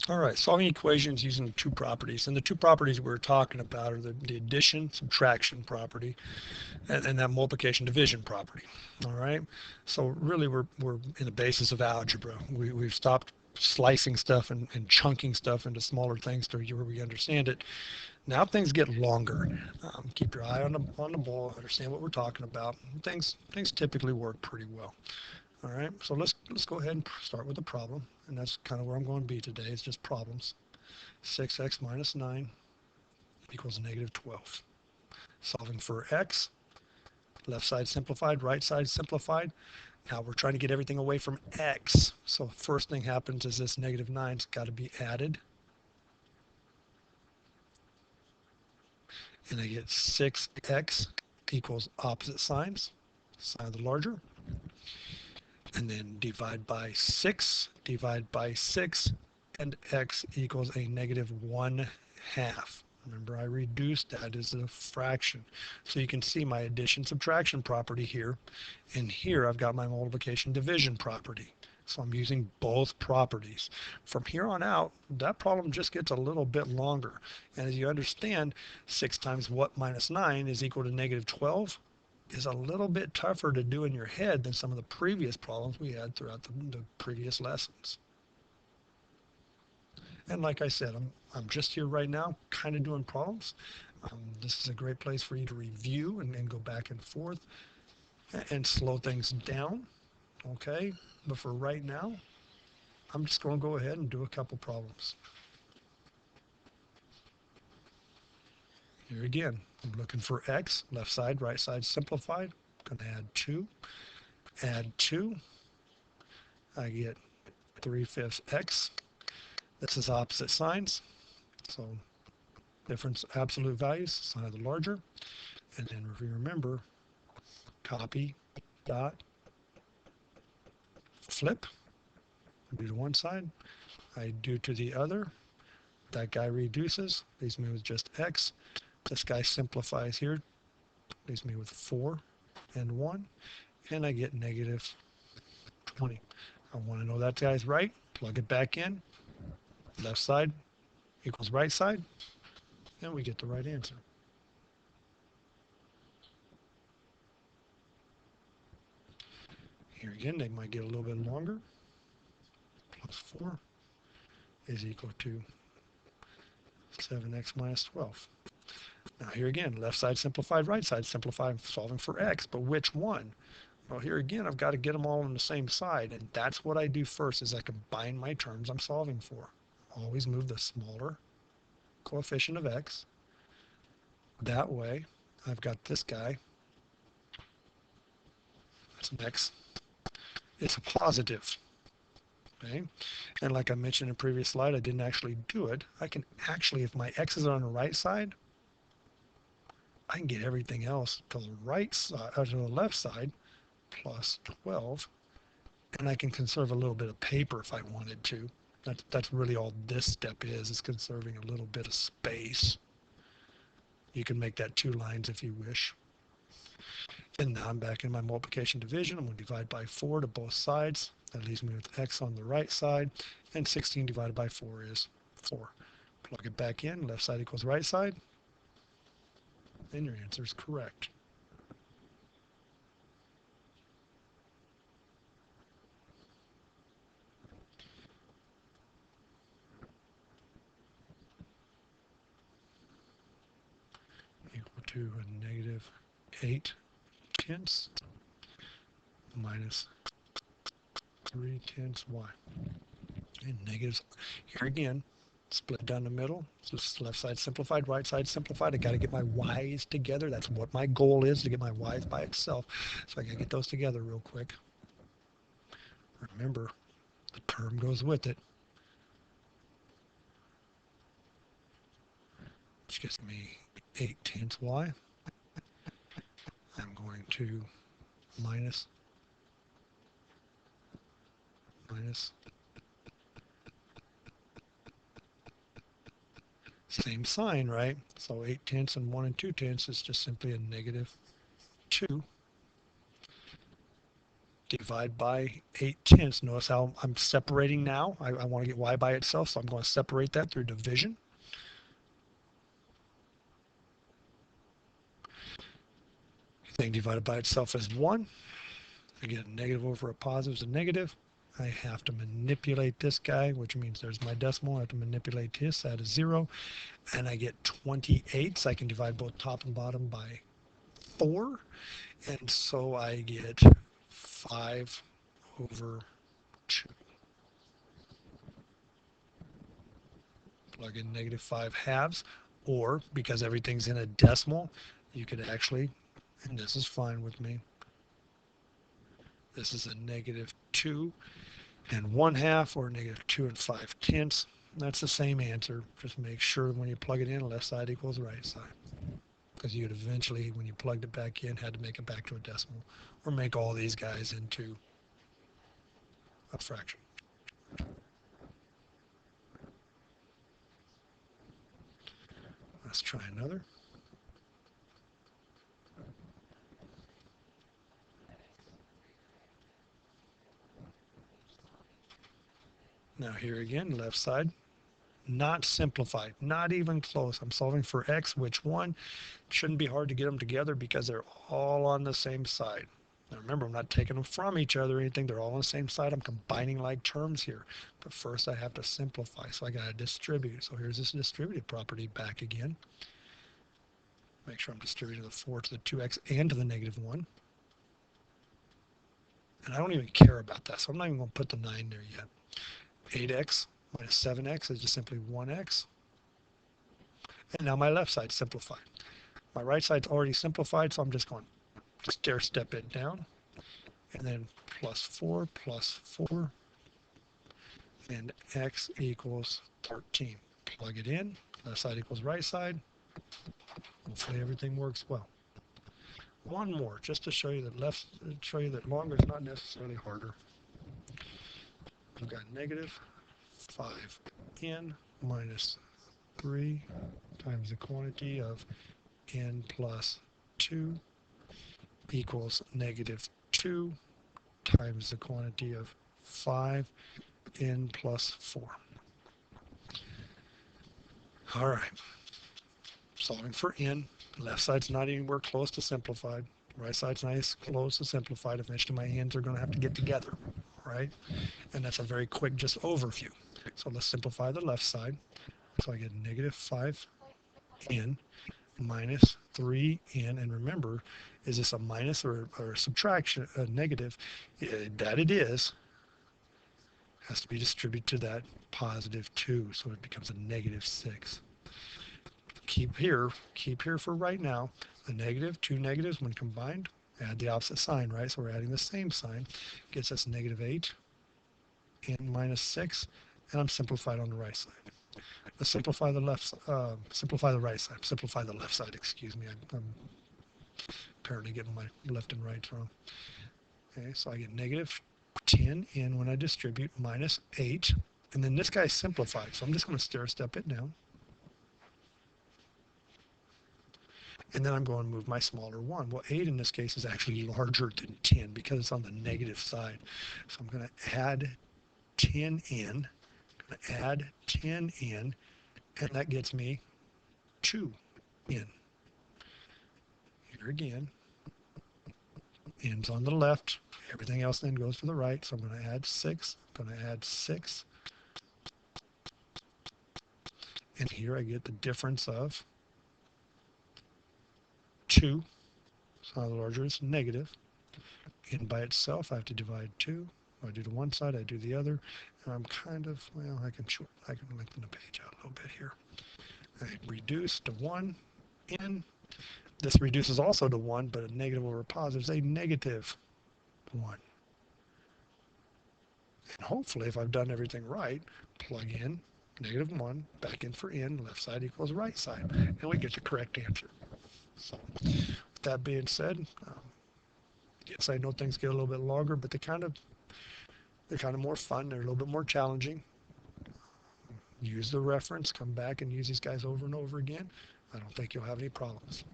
All right, solving equations using two properties. And the two properties we're talking about are the addition, subtraction property, and that multiplication, division property. All right, so really we're in the basis of algebra. We've stopped slicing stuff and chunking stuff into smaller things to where we understand it. Now things get longer. Keep your eye on the ball, understand what we're talking about. Things typically work pretty well. All right, so let's go ahead and start with a problem, and that's kind of where I'm going to be today. It's just problems. 6x minus 9 equals negative 12. Solving for x, left side simplified, right side simplified. Now we're trying to get everything away from x. So first thing happens is this negative 9's got to be added. And I get 6x equals opposite signs, sign of the larger. And then divide by 6, and x equals a negative 1/2. Remember, I reduced that as a fraction. So you can see my addition subtraction property here. And here I've got my multiplication division property. So I'm using both properties. From here on out, that problem just gets a little bit longer. And as you understand, 6 times what minus 9 is equal to negative 12 is a little bit tougher to do in your head than some of the previous problems we had throughout the previous lessons. And like I said, I'm just here right now kind of doing problems. This is a great place for you to review and go back and forth and slow things down. Okay, but for right now, I'm just going to go ahead and do a couple problems. Here again, I'm looking for x, left side, right side simplified. I'm going to add 2. I get 3/5 x. This is opposite signs, so difference absolute values, sign of the larger. And then if you remember, copy, dot, flip, do to one side, I do to the other. That guy reduces, leaves me with just x. This guy simplifies here, leaves me with 4 and 1, and I get negative 20. I want to know that guy's right, plug it back in, left side equals right side, and we get the right answer. Here again, they might get a little bit longer. Plus 4 is equal to 7x minus 12. Now here again, left side simplified, right side simplified, solving for x, but which one? Well, here again, I've got to get them all on the same side, and that's what I do first is I combine my terms I'm solving for. Always move the smaller coefficient of x. That way, I've got this guy, that's an x, it's a positive. Okay? And like I mentioned in a previous slide, I didn't actually do it. I can actually, if my x is on the right side, I can get everything else to the right side, or to the left side, plus 12, and I can conserve a little bit of paper if I wanted to. That's really all this step is conserving a little bit of space. You can make that 2 lines if you wish. And now I'm back in my multiplication division. I'm going to divide by 4 to both sides. That leaves me with x on the right side, and 16 divided by 4 is 4. Plug it back in, left side equals right side, and your answer is correct. Equal to a negative 8/10 minus 3/10 y. And negatives here again, split down the middle. So this left side simplified, right side simplified. I got to get my y's together. That's what my goal is, to get my y's by itself. So I got to get those together real quick. Remember, the term goes with it. Which gives me 8/10 y. I'm going to minus same sign, right? So 8/10 and 1 2/10 is just simply a negative 2. divide by 8/10. Notice how I'm separating now. I want to get y by itself, so I'm going to separate that through division. Thing divided by itself is 1. I get a negative over a positive is a negative. I have to manipulate this guy, which means there's my decimal. I have to manipulate this. That is 0. And I get 28. So I can divide both top and bottom by 4. And so I get 5 over 2. Plug in negative 5 halves. Or, because everything's in a decimal, you could actually, and this is fine with me, this is a negative 2 and 1/2 or negative 2 and 5/10. That's the same answer. Just make sure when you plug it in, left side equals right side. Because you'd eventually, when you plugged it back in, had to make it back to a decimal or make all these guys into a fraction. Let's try another. Now here again, left side, not simplified, not even close. I'm solving for x, which one? Shouldn't be hard to get them together because they're all on the same side. Now remember, I'm not taking them from each other or anything. They're all on the same side. I'm combining like terms here. But first I have to simplify. So I got to distribute. So here's this distributive property back again. Make sure I'm distributing the 4 to the 2x and to the negative 1. And I don't even care about that. So I'm not even going to put the 9 there yet. 8x minus 7x is just simply 1x. And now my left side simplified. My right side's already simplified, so I'm just going to stair step it down. And then plus 4 plus 4. And x equals 13. Plug it in. Left side equals right side. Hopefully everything works well. One more, just to show you that longer is not necessarily harder. We've got negative 5n minus 3 times the quantity of n plus 2 equals negative 2 times the quantity of 5n plus 4. All right. Solving for n. Left side's not anywhere close to simplified. Right side's nice close to simplified. Eventually my ends are going to have to get together, right? And that's a very quick just overview. So let's simplify the left side. So I get negative 5n minus 3n. And remember, is this a minus or a subtraction, a negative? That it is. Has to be distributed to that positive 2. So it becomes a negative 6. Keep here for right now. The negative, two negatives when combined, add the opposite sign, right? So we're adding the same sign. Gets us negative 8 and minus 6, and I'm simplified on the right side. Let's simplify the simplify the right side. Simplify the left side, excuse me. I'm apparently getting my left and right wrong. Okay, so I get negative 10 in when I distribute minus 8, and then this guy's simplified, so I'm just going to stair step it down. And then I'm going to move my smaller 1. Well, 8 in this case is actually larger than 10 because it's on the negative side. So I'm going to add 10 in, and that gets me 2 in. Here again, n's on the left. Everything else then goes to the right. So I'm going to add 6. I'm going to add 6. And here I get the difference of 2. So now the larger is negative. N by itself, I have to divide 2. I do to one side, I do the other, and I'm kind of, well, I can lengthen the page out a little bit here. I reduce to 1, n. This reduces also to 1, but a negative over a positive is a negative 1. And hopefully, if I've done everything right, plug in negative 1, back in for n, left side equals right side, and we get the correct answer. So, with that being said, yes, I know things get a little bit longer, but they're kind of more fun. They're a little bit more challenging. Use the reference, come back and use these guys over and over again. I don't think you'll have any problems.